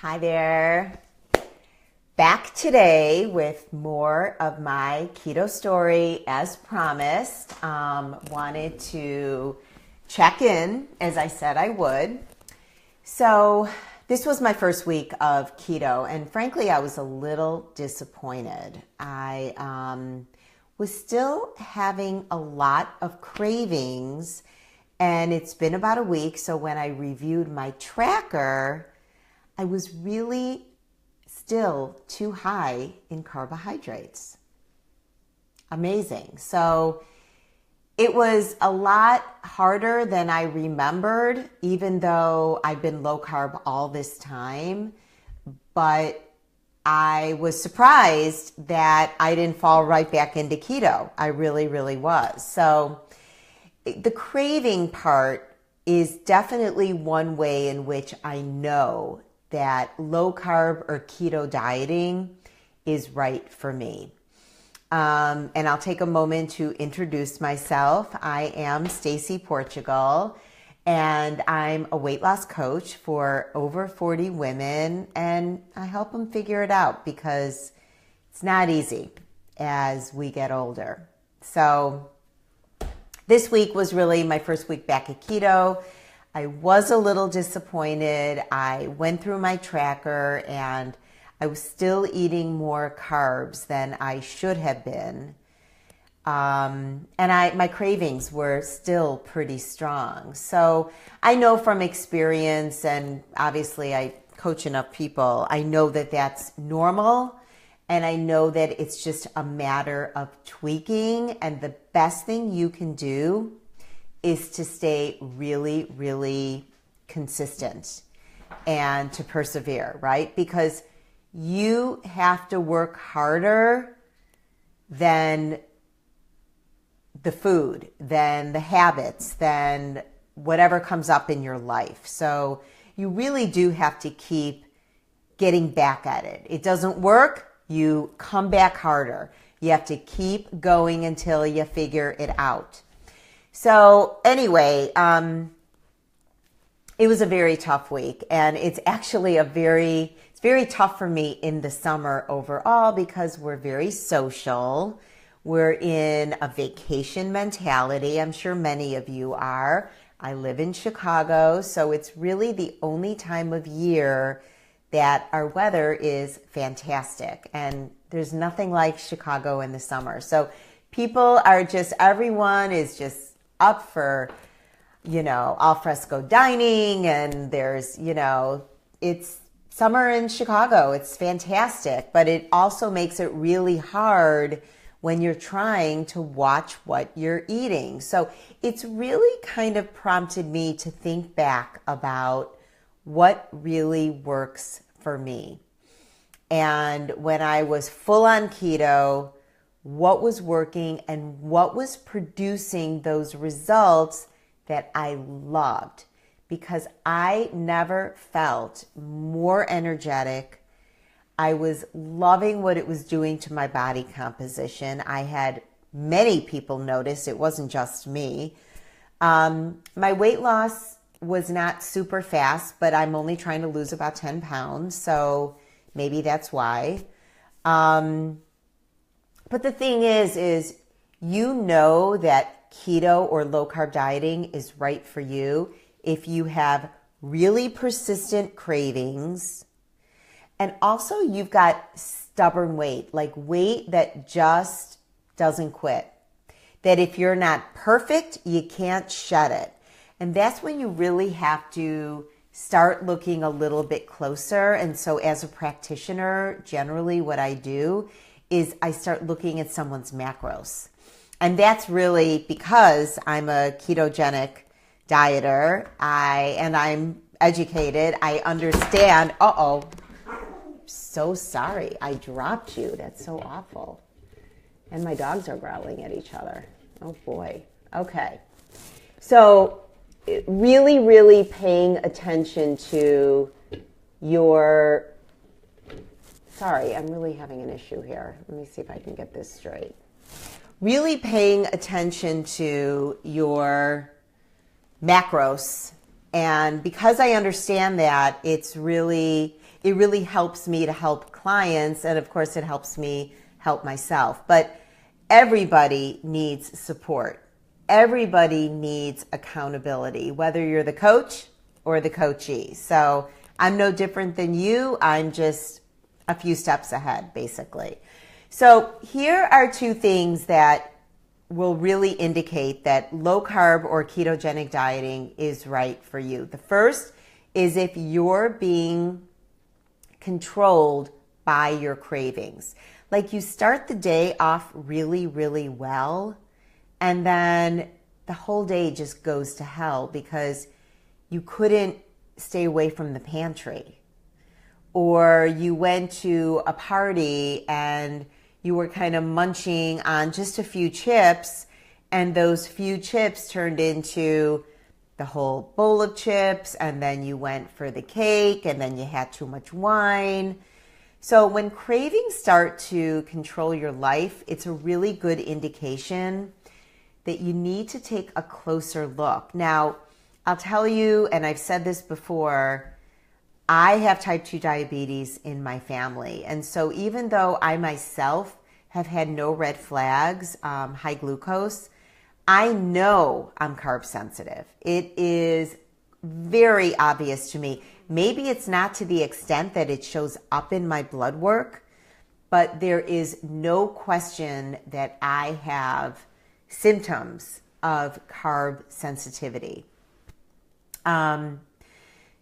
Hi there. Back today with more of my keto story as promised. Wanted to check in as I said I would. So this was my first week of keto, and frankly, I was a little disappointed. I was still having a lot of cravings, and it's been about a week. So when I reviewed my tracker, I was really still too high in carbohydrates. Amazing. So it was a lot harder than I remembered, even though I've been low carb all this time. But I was surprised that I didn't fall right back into keto. I really, really was. So the craving part is definitely one way in which I know that low carb or keto dieting is right for me. And I'll take a moment to introduce myself. I am Stacy Portugal, and I'm a weight loss coach for over 40 women, and I help them figure it out because it's not easy as we get older. So this week was really my first week back at keto. I was a little disappointed. I went through my tracker and I was still eating more carbs than I should have been. And my cravings were still pretty strong. So I know from experience, and obviously I coach enough people, I know that that's normal. And I know that it's just a matter of tweaking. And the best thing you can do is to stay really, really consistent and to persevere, right? Because you have to work harder than the food, than the habits, than whatever comes up in your life. So you really do have to keep getting back at it. It doesn't work, you come back harder. You have to keep going until you figure it out. So anyway, it was a very tough week, and it's actually it's very tough for me in the summer overall because we're very social. We're in a vacation mentality. I'm sure many of you are. I live in Chicago, so it's really the only time of year that our weather is fantastic, and there's nothing like Chicago in the summer. So everyone is just up for, al fresco dining, and there's, it's summer in Chicago. It's fantastic, but it also makes it really hard when you're trying to watch what you're eating. So it's really kind of prompted me to think back about what really works for me. And when I was full on keto, what was working and what was producing those results that I loved, because I never felt more energetic. I was loving what it was doing to my body composition. I had many people notice, it wasn't just me. My weight loss was not super fast, but I'm only trying to lose about 10 pounds, so maybe that's why. But the thing is that keto or low carb dieting is right for you if you have really persistent cravings, and also you've got stubborn weight, like weight that just doesn't quit. That if you're not perfect, you can't shed it. And that's when you really have to start looking a little bit closer. And so as a practitioner, generally what I do is I start looking at someone's macros. And that's really because I'm a ketogenic dieter. I'm educated. I understand. So sorry. I dropped you. That's so awful. And my dogs are growling at each other. Oh boy. Okay. So really, really paying attention to your... Sorry, I'm really having an issue here. Let me see if I can get this straight. Really paying attention to your macros. And because I understand that, it's it really helps me to help clients. And of course, it helps me help myself. But everybody needs support. Everybody needs accountability, whether you're the coach or the coachee. So I'm no different than you. I'm just a few steps ahead, basically. So here are two things that will really indicate that low carb or ketogenic dieting is right for you. The first is if you're being controlled by your cravings. Like you start the day off really, really well, and then the whole day just goes to hell because you couldn't stay away from the pantry. Or you went to a party and you were kind of munching on just a few chips, and those few chips turned into the whole bowl of chips, and then you went for the cake, and then you had too much wine. So when cravings start to control your life, it's a really good indication that you need to take a closer look. Now, I'll tell you, and I've said this before, I have type 2 diabetes in my family. And so even though I myself have had no red flags, high glucose, I know I'm carb sensitive. It is very obvious to me. Maybe it's not to the extent that it shows up in my blood work, but there is no question that I have symptoms of carb sensitivity.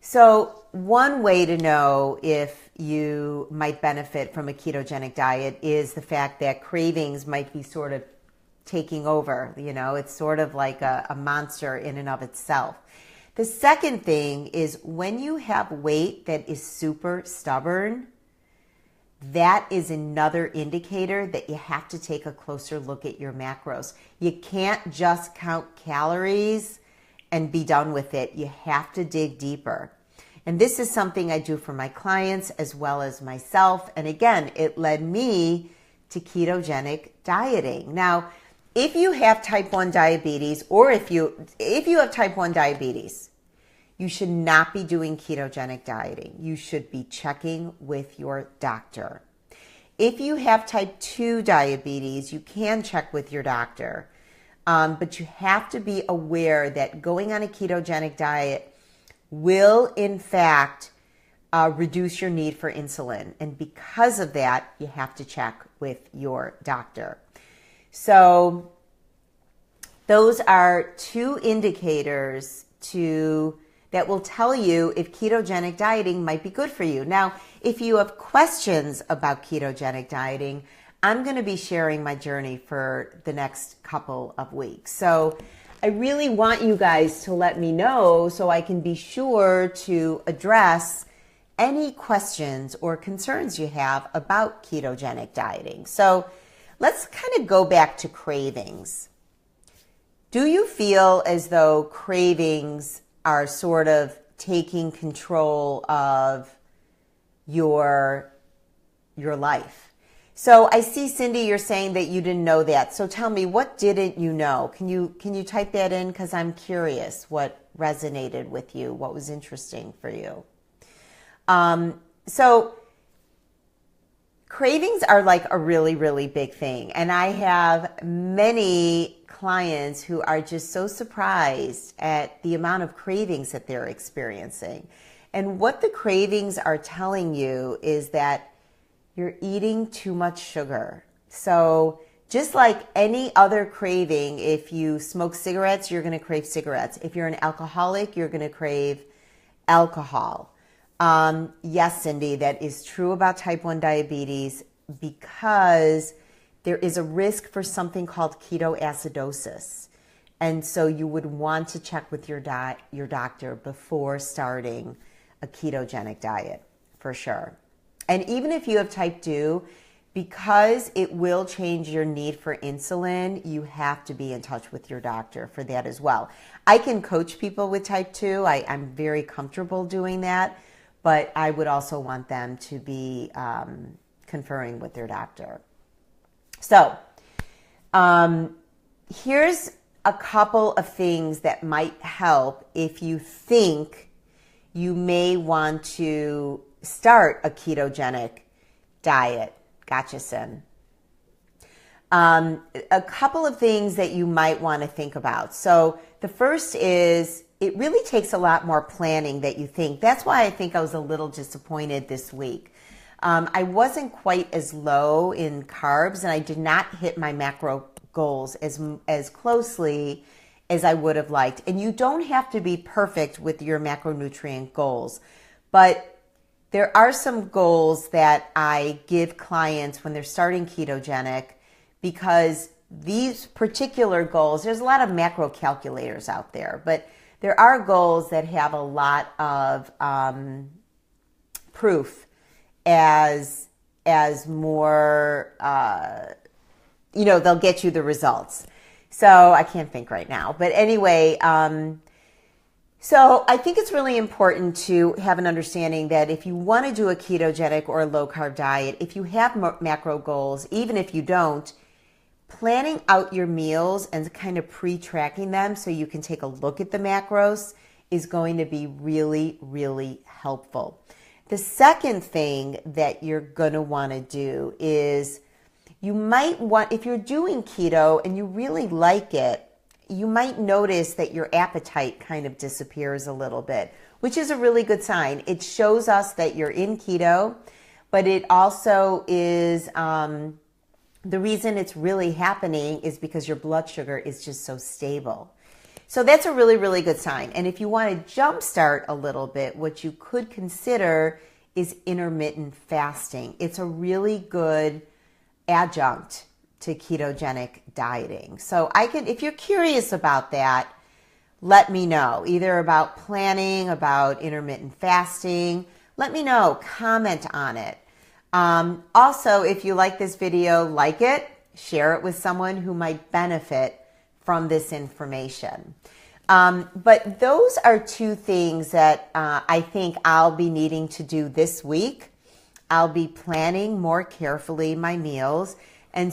So one way to know if you might benefit from a ketogenic diet is the fact that cravings might be sort of taking over. You know, it's sort of like a monster in and of itself. The second thing is when you have weight that is super stubborn, that is another indicator that you have to take a closer look at your macros. You can't just count calories and be done with it. You have to dig deeper. And this is something I do for my clients as well as myself. And again, it led me to ketogenic dieting. Now, if you have type 1 diabetes, or if you have type 1 diabetes, you should not be doing ketogenic dieting. You should be checking with your doctor. If you have type 2 diabetes, you can check with your doctor. But you have to be aware that going on a ketogenic diet will, in fact, reduce your need for insulin. And because of that, you have to check with your doctor. So those are two indicators that will tell you if ketogenic dieting might be good for you. Now, if you have questions about ketogenic dieting, I'm going to be sharing my journey for the next couple of weeks. So I really want you guys to let me know so I can be sure to address any questions or concerns you have about ketogenic dieting. So let's kind of go back to cravings. Do you feel as though cravings are sort of taking control of your life? So I see, Cindy, you're saying that you didn't know that. So tell me, what didn't you know? Can you type that in? Because I'm curious what resonated with you, what was interesting for you. So cravings are like a really, really big thing. And I have many clients who are just so surprised at the amount of cravings that they're experiencing. And what the cravings are telling you is that you're eating too much sugar. So just like any other craving, if you smoke cigarettes, you're going to crave cigarettes. If you're an alcoholic, you're going to crave alcohol. Yes, Cindy, that is true about type 1 diabetes because there is a risk for something called ketoacidosis. And so you would want to check with your doctor before starting a ketogenic diet, for sure. And even if you have type 2, because it will change your need for insulin, you have to be in touch with your doctor for that as well. I can coach people with type 2. I'm very comfortable doing that, but I would also want them to be conferring with their doctor. So here's a couple of things that might help if you think you may want to start a ketogenic diet. Gotcha, Sin. A couple of things that you might want to think about. So the first is it really takes a lot more planning than you think. That's why I think I was a little disappointed this week. I wasn't quite as low in carbs, and I did not hit my macro goals as closely as I would have liked. And you don't have to be perfect with your macronutrient goals, but there are some goals that I give clients when they're starting ketogenic, because these particular goals, there's a lot of macro calculators out there, but there are goals that have a lot of proof as more, they'll get you the results. So I can't think right now. But anyway, so I think it's really important to have an understanding that if you want to do a ketogenic or a low-carb diet, if you have macro goals, even if you don't, planning out your meals and kind of pre-tracking them so you can take a look at the macros is going to be really, really helpful. The second thing that you're going to want to do is you might want, if you're doing keto and you really like it, you might notice that your appetite kind of disappears a little bit, which is a really good sign. It shows us that you're in keto, but it also is, the reason it's really happening is because your blood sugar is just so stable. So that's a really, really good sign. And if you want to jumpstart a little bit, what you could consider is intermittent fasting. It's a really good adjunct to ketogenic dieting. So if you're curious about that, let me know, either about planning, about intermittent fasting. Let me know, comment on it. Also, if you like this video, like it, share it with someone who might benefit from this information. But those are two things that I think I'll be needing to do this week. I'll be planning more carefully my meals, and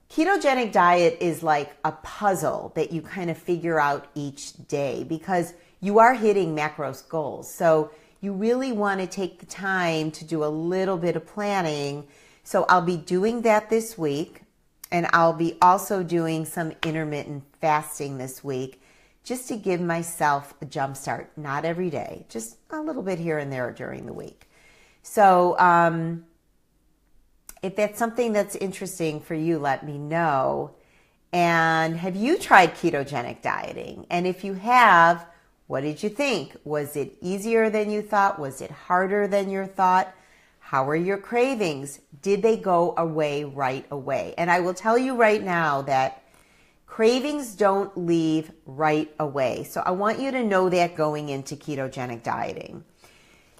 ketogenic diet is like a puzzle that you kind of figure out each day, because you are hitting macros goals. So you really want to take the time to do a little bit of planning. So I'll be doing that this week, and I'll be also doing some intermittent fasting this week, just to give myself a jump start. Not every day, just a little bit here and there during the week. So if that's something that's interesting for you, let me know. And have you tried ketogenic dieting? And if you have, what did you think? Was it easier than you thought? Was it harder than you thought? How are your cravings? Did they go away right away? And I will tell you right now that cravings don't leave right away. So I want you to know that going into ketogenic dieting.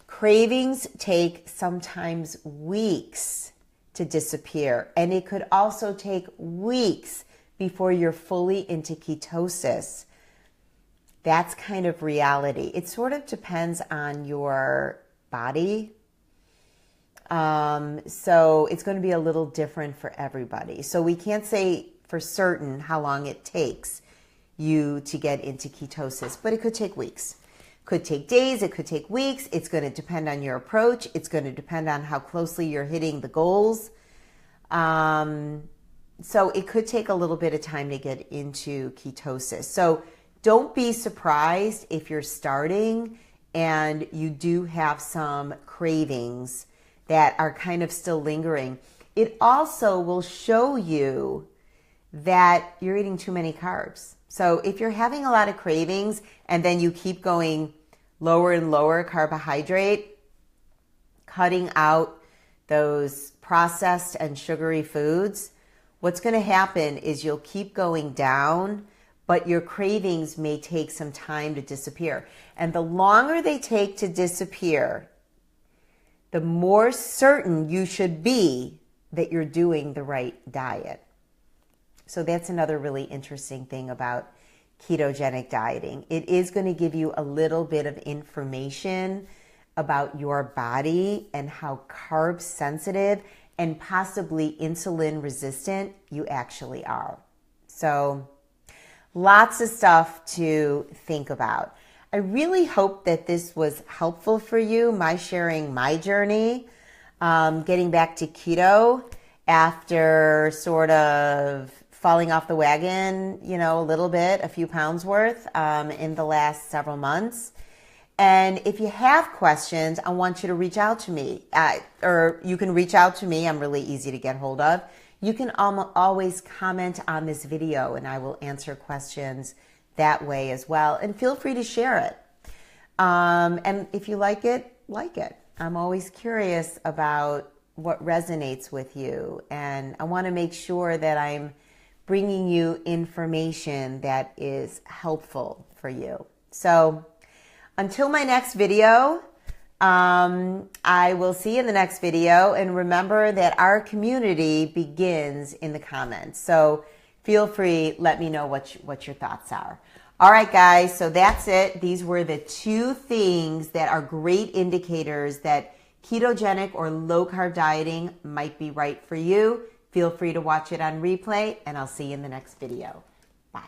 Cravings take sometimes weeks to disappear, and it could also take weeks before you're fully into ketosis. That's kind of reality. It sort of depends on your body. So it's going to be a little different for everybody. So we can't say for certain how long it takes you to get into ketosis, but it could take weeks. Could take days, it could take weeks. It's going to depend on your approach. It's going to depend on how closely you're hitting the goals. So it could take a little bit of time to get into ketosis. So don't be surprised if you're starting and you do have some cravings that are kind of still lingering. It also will show you that you're eating too many carbs. So if you're having a lot of cravings and then you keep going lower and lower carbohydrate, cutting out those processed and sugary foods, what's going to happen is you'll keep going down, but your cravings may take some time to disappear. And the longer they take to disappear, the more certain you should be that you're doing the right diet. So that's another really interesting thing about ketogenic dieting. It is going to give you a little bit of information about your body and how carb sensitive and possibly insulin resistant you actually are. So lots of stuff to think about. I really hope that this was helpful for you, my sharing my journey, getting back to keto after sort of falling off the wagon, a little bit, a few pounds worth in the last several months. And if you have questions, I want you to reach out to me, or you can reach out to me. I'm really easy to get hold of. You can always comment on this video and I will answer questions that way as well. And feel free to share it. And if you like it, like it. I'm always curious about what resonates with you. And I want to make sure that I'm bringing you information that is helpful for you. So until my next video, I will see you in the next video. And remember that our community begins in the comments. So feel free, let me know what your thoughts are. All right, guys, so that's it. These were the 2 things that are great indicators that ketogenic or low-carb dieting might be right for you. Feel free to watch it on replay, and I'll see you in the next video. Bye.